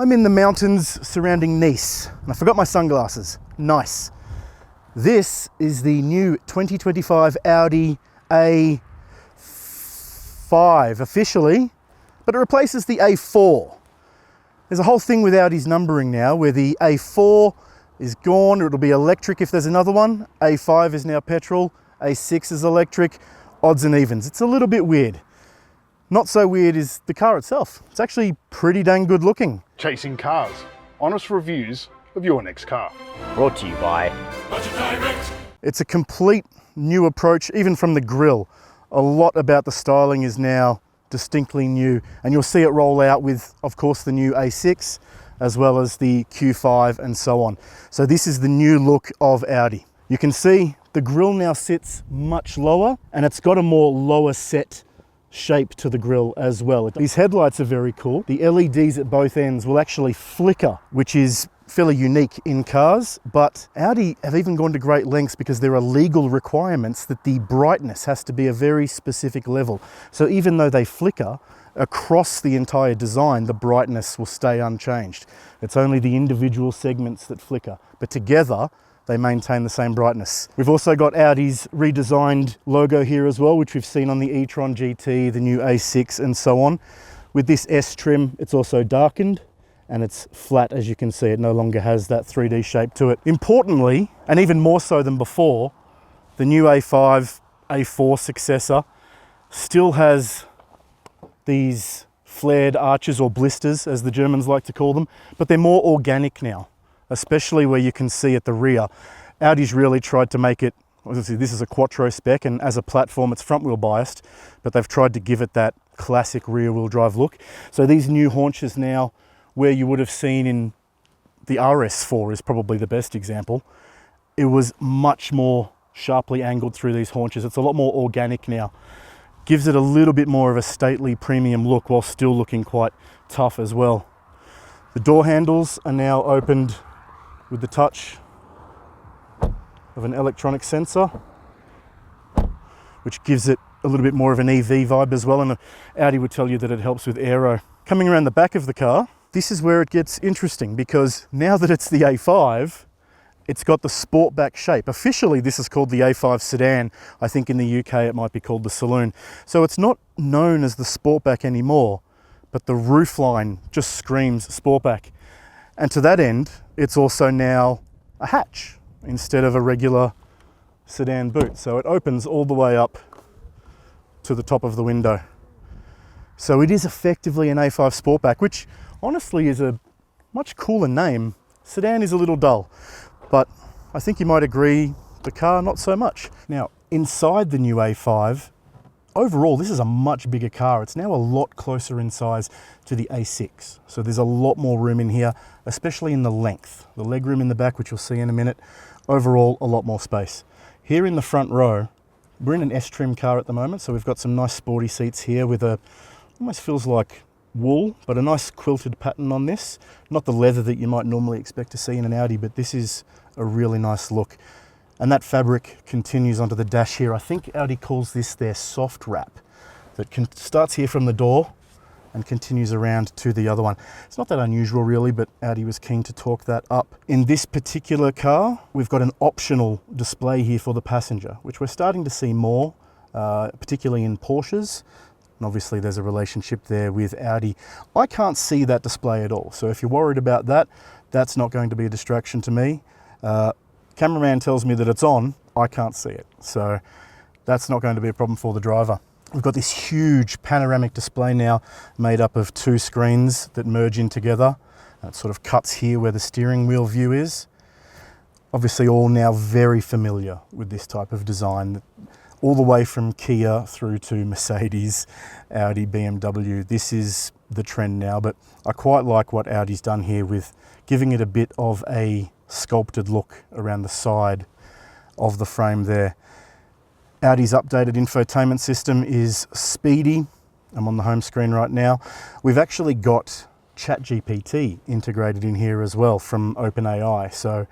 I'm in the mountains surrounding Nice, and I forgot my sunglasses. Nice. This is the new 2025 Audi A5 officially, but it replaces the A4. There's a whole thing with Audi's numbering now where the A4 is gone, or it'll be electric if there's another one. A5 is now petrol, A6 is electric, odds and evens. It's a little bit weird. Not so weird is the car itself. It's actually pretty dang good looking. Chasing cars. Honest reviews of your next car. Brought to you by Budget Direct. It's a complete new approach, even from the grille. A lot about the styling is now distinctly new, and you'll see it roll out with, of course, the new A6, as well as the Q5 and so on. So this is the new look of Audi. You can see the grille now sits much lower, and it's got a more lower set shape to the grille as well. These headlights are very cool. The LEDs at both ends will actually flicker, which is fairly unique in cars, but Audi have even gone to great lengths because there are legal requirements that the brightness has to be a very specific level. So even though they flicker, across the entire design, the brightness will stay unchanged. It's only the individual segments that flicker, but together they maintain the same brightness. We've also got Audi's redesigned logo here as well, which we've seen on the e-tron GT, the new A6 and so on. With this S trim, it's also darkened and it's flat, as you can see. It no longer has that 3D shape to it. Importantly, and even more so than before, the new A5, A4 successor still has these flared arches, or blisters as the Germans like to call them, but they're more organic now, especially where you can see at the rear. Audi's really tried to make it, obviously this is a Quattro spec, and as a platform it's front wheel biased, but they've tried to give it that classic rear wheel drive look. So these new haunches now, where you would have seen in the RS4 is probably the best example, it was much more sharply angled through these haunches. It's a lot more organic now. Gives it a little bit more of a stately premium look while still looking quite tough as well. The door handles are now opened with the touch of an electronic sensor, which gives it a little bit more of an EV vibe as well, and Audi would tell you that it helps with aero. Coming around the back of the car, this is where it gets interesting, because now that it's the A5, it's got the Sportback shape. Officially, this is called the A5 Sedan. I think in the UK it might be called the Saloon. So it's not known as the Sportback anymore, but the roofline just screams Sportback. And to that end, it's also now a hatch instead of a regular sedan boot. So it opens all the way up to the top of the window. So it is effectively an A5 Sportback, which honestly is a much cooler name. Sedan is a little dull, but I think you might agree the car not so much. Now, inside the new A5, overall this is a much bigger car. It's now a lot closer in size to the A6. So there's a lot more room in here, especially in the length. The legroom in the back, which you'll see in a minute. Overall, a lot more space. Here in the front row, we're in an S-trim car at the moment, so we've got some nice sporty seats here with almost feels like wool, but a nice quilted pattern on this. Not the leather that you might normally expect to see in an Audi, but this is a really nice look. And that fabric continues onto the dash here. I think Audi calls this their soft wrap, that starts here from the door and continues around to the other one. It's not that unusual really, but Audi was keen to talk that up. In this particular car, we've got an optional display here for the passenger, which we're starting to see more, particularly in Porsches. And obviously there's a relationship there with Audi. I can't see that display at all. So if you're worried about that, that's not going to be a distraction to me. Cameraman tells me that it's on, I can't see it. So that's not going to be a problem for the driver. We've got this huge panoramic display now made up of two screens that merge in together. It sort of cuts here where the steering wheel view is. Obviously all now very familiar with this type of design. All the way from Kia through to Mercedes, Audi, BMW. This is the trend now, but I quite like what Audi's done here with giving it a bit of a sculpted look around the side of the frame there. Audi's updated infotainment system is speedy. I'm on the home screen right now. We've actually got ChatGPT integrated in here as well from OpenAI. So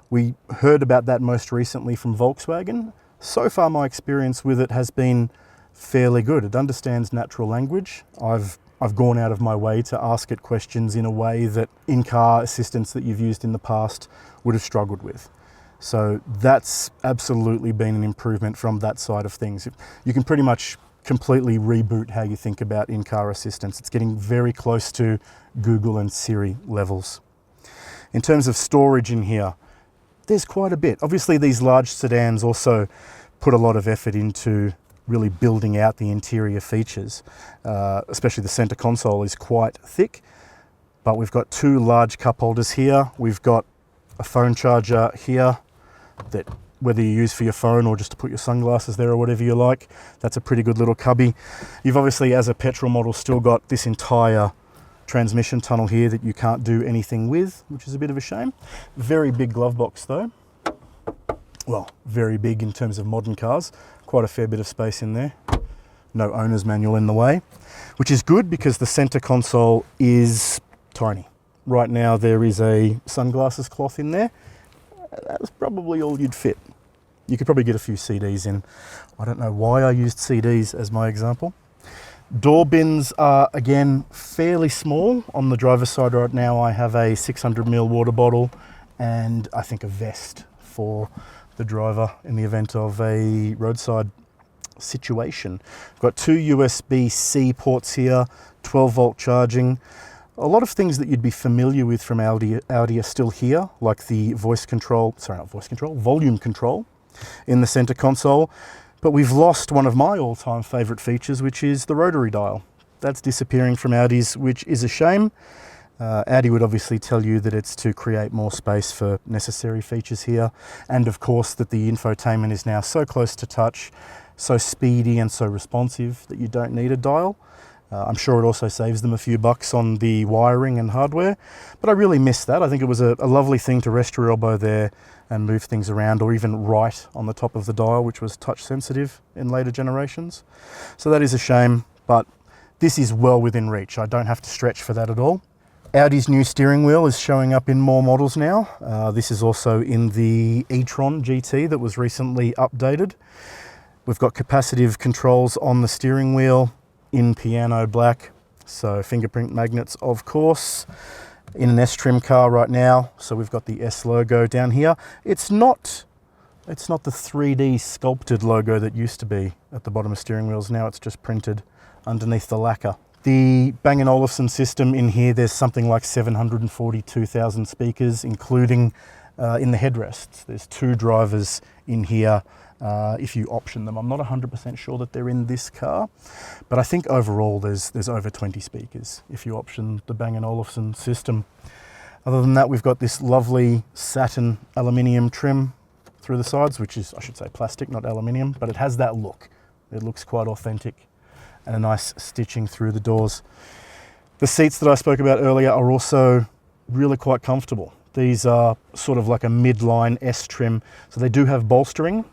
we heard about that most recently from Volkswagen. So far, my experience with it has been fairly good. It understands natural language. I've I've gone out of my way to ask it questions in a way that in-car assistants that you've used in the past would have struggled with. So that's absolutely been an improvement from that side of things. You can pretty much completely reboot how you think about in-car assistance. It's getting very close to Google and Siri levels. In terms of storage in here, there's quite a bit. Obviously these large sedans also put a lot of effort into really building out the interior features. Especially the center console is quite thick, but we've got two large cup holders here. We've got a phone charger here that whether you use for your phone or just to put your sunglasses there or whatever you like, that's a pretty good little cubby. You've obviously, as a petrol model, still got this entire transmission tunnel here that you can't do anything with, which is a bit of a shame. Very big glove box though. Well, very big in terms of modern cars. Quite a fair bit of space in there. No owner's manual in the way, which is good because the center console is tiny. Right now there is a sunglasses cloth in there. That's probably all you'd fit. You could probably get a few CDs in. I don't know why I used CDs as my example. Door bins are, again, fairly small. On the driver's side right now, I have a 600ml water bottle and I think a vest for the driver in the event of a roadside situation. I've got two USB-C ports here, 12-volt charging. A lot of things that you'd be familiar with from Audi are still here, like the volume control in the center console. But we've lost one of my all-time favorite features, which is the rotary dial. That's disappearing from Audis, which is a shame. Audi would obviously tell you that it's to create more space for necessary features here. And of course that the infotainment is now so close to touch, so speedy and so responsive that you don't need a dial. I'm sure it also saves them a few bucks on the wiring and hardware, but I really miss that. I think it was a lovely thing to rest your elbow there and move things around, or even write on the top of the dial, which was touch sensitive in later generations. So that is a shame, but this is well within reach. I don't have to stretch for that at all. Audi's new steering wheel is showing up in more models now. This is also in the e-tron GT that was recently updated. We've got capacitive controls on the steering wheel in piano black, so fingerprint magnets of course. In an S trim car right now, so we've got the S logo down here. It's not the 3D sculpted logo that used to be at the bottom of steering wheels. Now it's just printed underneath the lacquer. The Bang & Olufsen system in here, there's something like 742,000 speakers, including in the headrests. There's two drivers in here if you option them. I'm not 100% sure that they're in this car, but I think overall there's over 20 speakers if you option the Bang & Olufsen system. Other than that, we've got this lovely satin aluminium trim through the sides, which is, I should say, plastic, not aluminium, but it has that look. It looks quite authentic, and a nice stitching through the doors. The seats that I spoke about earlier are also really quite comfortable. These are sort of like a midline S trim, so they do have bolstering,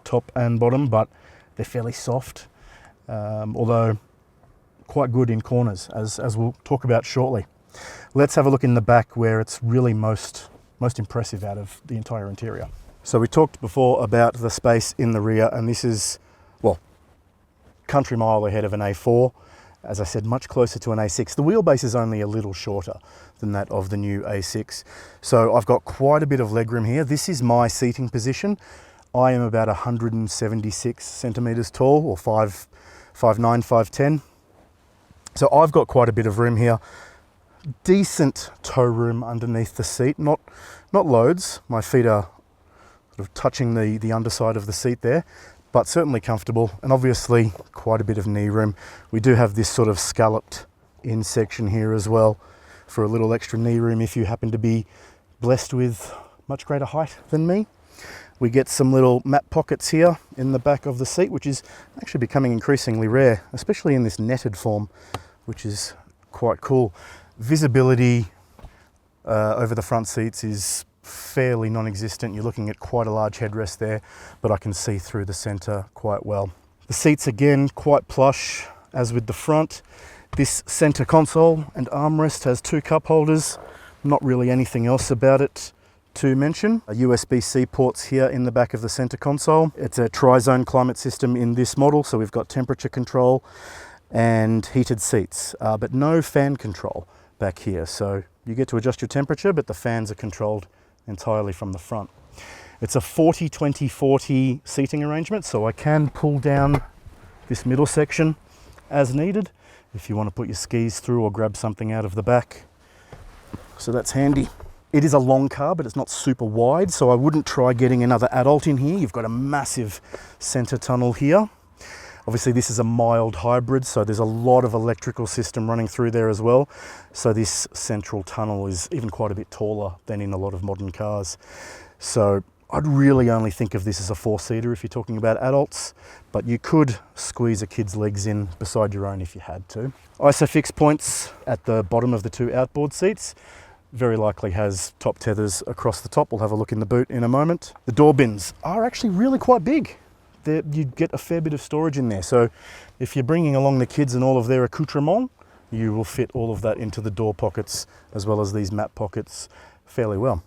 top and bottom, but they're fairly soft, although quite good in corners, as we'll talk about shortly. Let's have a look in the back where it's really most impressive out of the entire interior. So we talked before about the space in the rear, and this is, well, country mile ahead of an A4. As I said, much closer to an A6. The wheelbase is only a little shorter than that of the new A6. So I've got quite a bit of legroom here. This is my seating position. I am about 176 centimeters tall, or 5'9", 5'10". So I've got quite a bit of room here. Decent toe room underneath the seat, not loads. My feet are sort of touching the underside of the seat there, but certainly comfortable, and obviously quite a bit of knee room. We do have this sort of scalloped in section here as well for a little extra knee room if you happen to be blessed with much greater height than me. We get some little map pockets here in the back of the seat, which is actually becoming increasingly rare, especially in this netted form, which is quite cool. Visibility over the front seats is fairly non-existent. You're looking at quite a large headrest there, but I can see through the center quite well. The seats, again, quite plush, as with the front. This center console and armrest has two cup holders. Not really anything else about it to mention. USB-C ports here in the back of the center console. It's a tri-zone climate system in this model, so we've got temperature control. and heated seats, but no fan control back here. So you get to adjust your temperature, but the fans are controlled entirely from the front. It's a 40-20-40 seating arrangement, so I can pull down this middle section as needed if you want to put your skis through or grab something out of the back. So that's handy. It is a long car, but it's not super wide, so I wouldn't try getting another adult in here. You've got a massive center tunnel here. Obviously this is a mild hybrid, so there's a lot of electrical system running through there as well. So this central tunnel is even quite a bit taller than in a lot of modern cars. So I'd really only think of this as a 4-seater if you're talking about adults, but you could squeeze a kid's legs in beside your own if you had to. ISOFIX points at the bottom of the 2 outboard seats. Very likely has top tethers across the top. We'll have a look in the boot in a moment. The door bins are actually really quite big. You get a fair bit of storage in there. So if you're bringing along the kids and all of their accoutrements, you will fit all of that into the door pockets as well as these map pockets fairly well.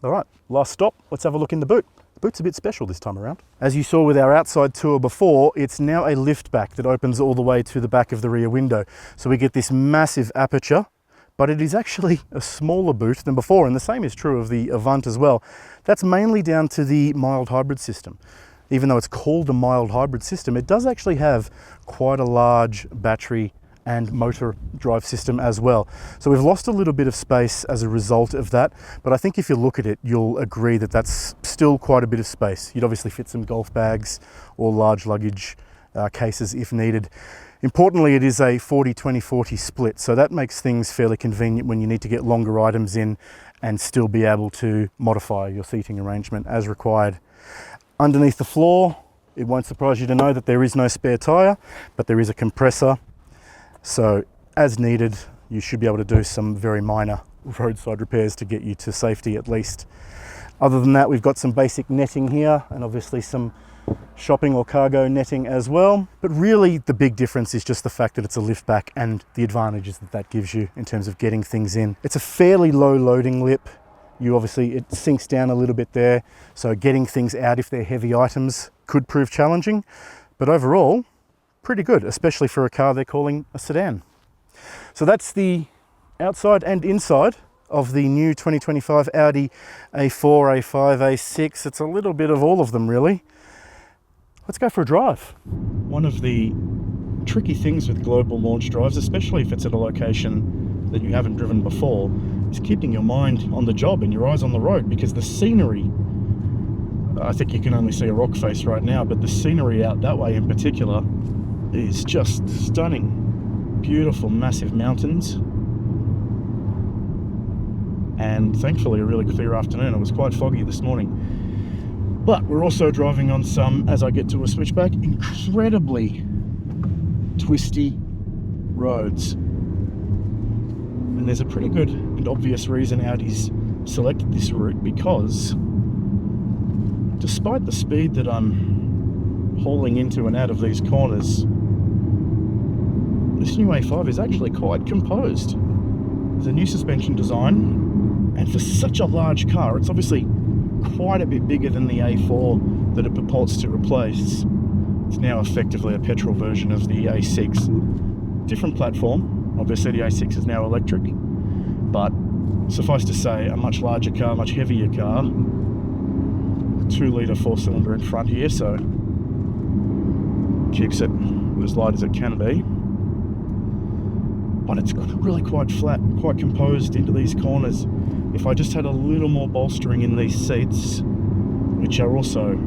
All right, last stop, let's have a look in the boot. The boot's a bit special this time around. As you saw with our outside tour before, it's now a liftback that opens all the way to the back of the rear window. So we get this massive aperture, but it is actually a smaller boot than before, and the same is true of the Avant as well. That's mainly down to the mild hybrid system. Even though it's called a mild hybrid system, it does actually have quite a large battery and motor drive system as well. So we've lost a little bit of space as a result of that, but I think if you look at it, you'll agree that that's still quite a bit of space. You'd obviously fit some golf bags or large luggage cases if needed. Importantly, it is a 40-20-40 split, so that makes things fairly convenient when you need to get longer items in and still be able to modify your seating arrangement as required. Underneath the floor, it won't surprise you to know that there is no spare tyre, but there is a compressor. So as needed, you should be able to do some very minor roadside repairs to get you to safety at least. Other than that, we've got some basic netting here and obviously some shopping or cargo netting as well. But really the big difference is just the fact that it's a liftback and the advantages that that gives you in terms of getting things in. It's a fairly low loading lip. It sinks down a little bit there. So getting things out if they're heavy items could prove challenging, but overall, pretty good, especially for a car they're calling a sedan. So that's the outside and inside of the new 2025 Audi A4, A5, A6. It's a little bit of all of them really. Let's go for a drive. One of the tricky things with global launch drives, especially if it's at a location that you haven't driven before, is keeping your mind on the job and your eyes on the road, because the scenery, I think you can only see a rock face right now, but the scenery out that way in particular is just stunning. Beautiful, massive mountains. And thankfully a really clear afternoon. It was quite foggy this morning. But we're also driving on some, as I get to a switchback, incredibly twisty roads. And there's a pretty good and obvious reason Audi's selected this route, because despite the speed that I'm hauling into and out of these corners, this new A5 is actually quite composed. There's a new suspension design, and for such a large car, it's obviously quite a bit bigger than the A4 that it purports to replace. It's now effectively a petrol version of the A6. Different platform. Obviously the A6 is now electric, but suffice to say, a much larger car, much heavier car. A 2-litre 4-cylinder in front here, so keeps it as light as it can be. But it's really quite flat, quite composed into these corners. If I just had a little more bolstering in these seats, which are also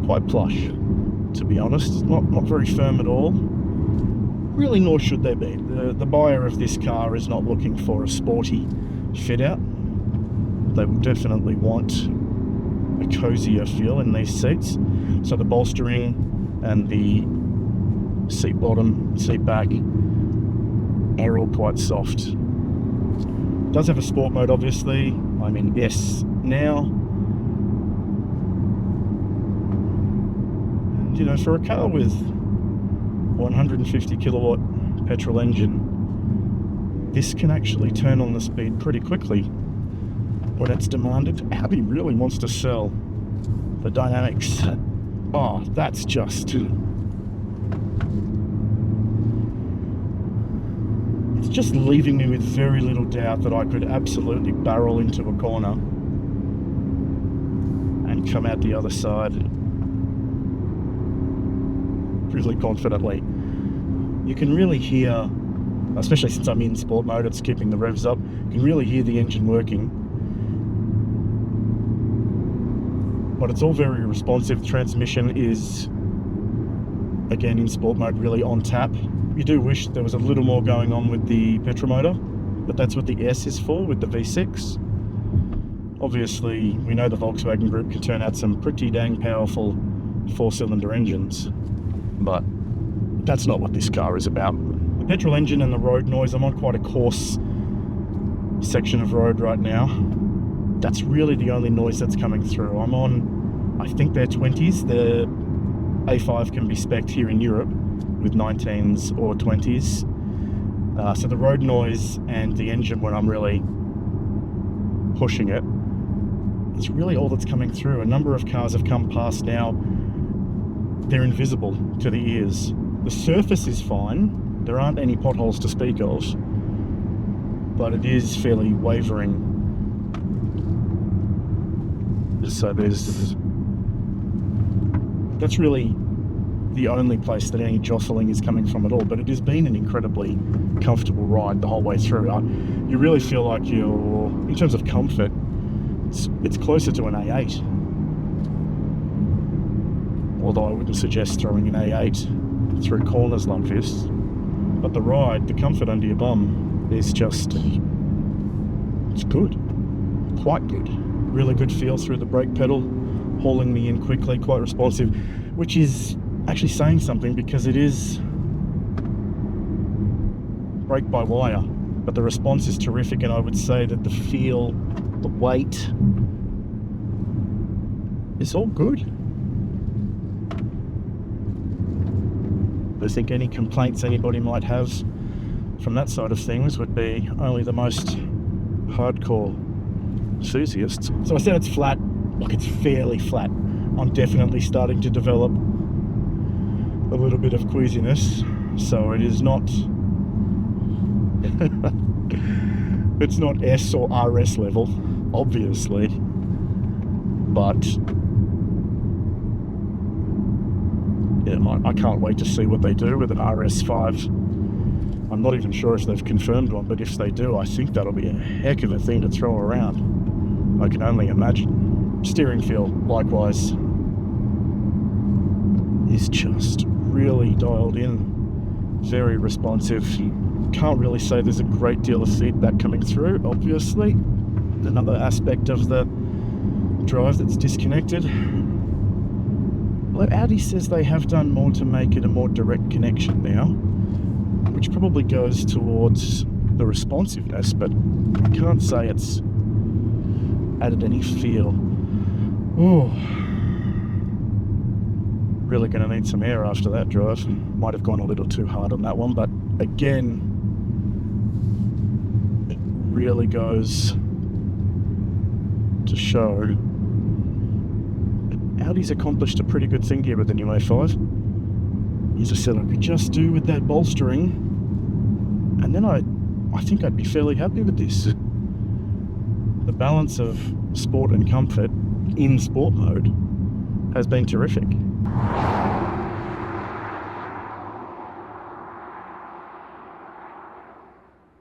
quite plush, to be honest, not very firm at all, really, nor should they be. The buyer of this car is not looking for a sporty fit out. They will definitely want a cozier feel in these seats. So the bolstering and the seat bottom, seat back are all quite soft. It does have a sport mode, obviously. I'm in S now. And, you know, for a car with 150 kilowatt petrol engine, this can actually turn on the speed pretty quickly when it's demanded. Audi really wants to sell the dynamics. Oh, that's just It's just leaving me with very little doubt that I could absolutely barrel into a corner and come out the other side really confidently. You can really hear, especially since I'm in sport mode, it's keeping the revs up, you can really hear the engine working. But it's all very responsive. Transmission is, again, in sport mode, really on tap. You do wish there was a little more going on with the petrol motor, but that's what the S is for with the V6. Obviously, we know the Volkswagen Group can turn out some pretty dang powerful 4-cylinder engines, but that's not what this car is about. The petrol engine and the road noise, I'm on quite a coarse section of road right now. That's really the only noise that's coming through. I'm on, I think they're 20s. The A5 can be spec'd here in Europe with 19s or 20s. So the road noise and the engine, when I'm really pushing it, it's really all that's coming through. A number of cars have come past now. They're invisible to the ears. The surface is fine. There aren't any potholes to speak of, but it is fairly wavering. So that's really the only place that any jostling is coming from at all, but it has been an incredibly comfortable ride the whole way through. You really feel like you're, in terms of comfort, it's closer to an A8. Although I wouldn't suggest throwing an A8 through corners like this. But the ride, the comfort under your bum is just, it's good, quite good. Really good feel through the brake pedal, hauling me in quickly, quite responsive, which is actually saying something because it is brake by wire, but the response is terrific, and I would say that the feel, the weight, is all good. I think any complaints anybody might have from that side of things would be only the most hardcore enthusiasts. So I said it's flat. Look, it's fairly flat. I'm definitely starting to develop a little bit of queasiness, so it is not it's not S or RS level, obviously, but yeah, I can't wait to see what they do with an RS5. I'm not even sure if they've confirmed one, but if they do, I think that'll be a heck of a thing to throw around. I can only imagine. Steering feel, likewise, is just really dialed in, very responsive. Can't really say there's a great deal of feedback coming through, obviously. Another aspect of the drive that's disconnected. Well, Audi says they have done more to make it a more direct connection now, which probably goes towards the responsiveness, but I can't say it's added any feel. Oh, really going to need some air after that drive. Might have gone a little too hard on that one, but again, it really goes to show that Audi's accomplished a pretty good thing here with the new A5. As I said, I could just do with that bolstering, and then I think I'd be fairly happy with this. The balance of sport and comfort in sport mode has been terrific.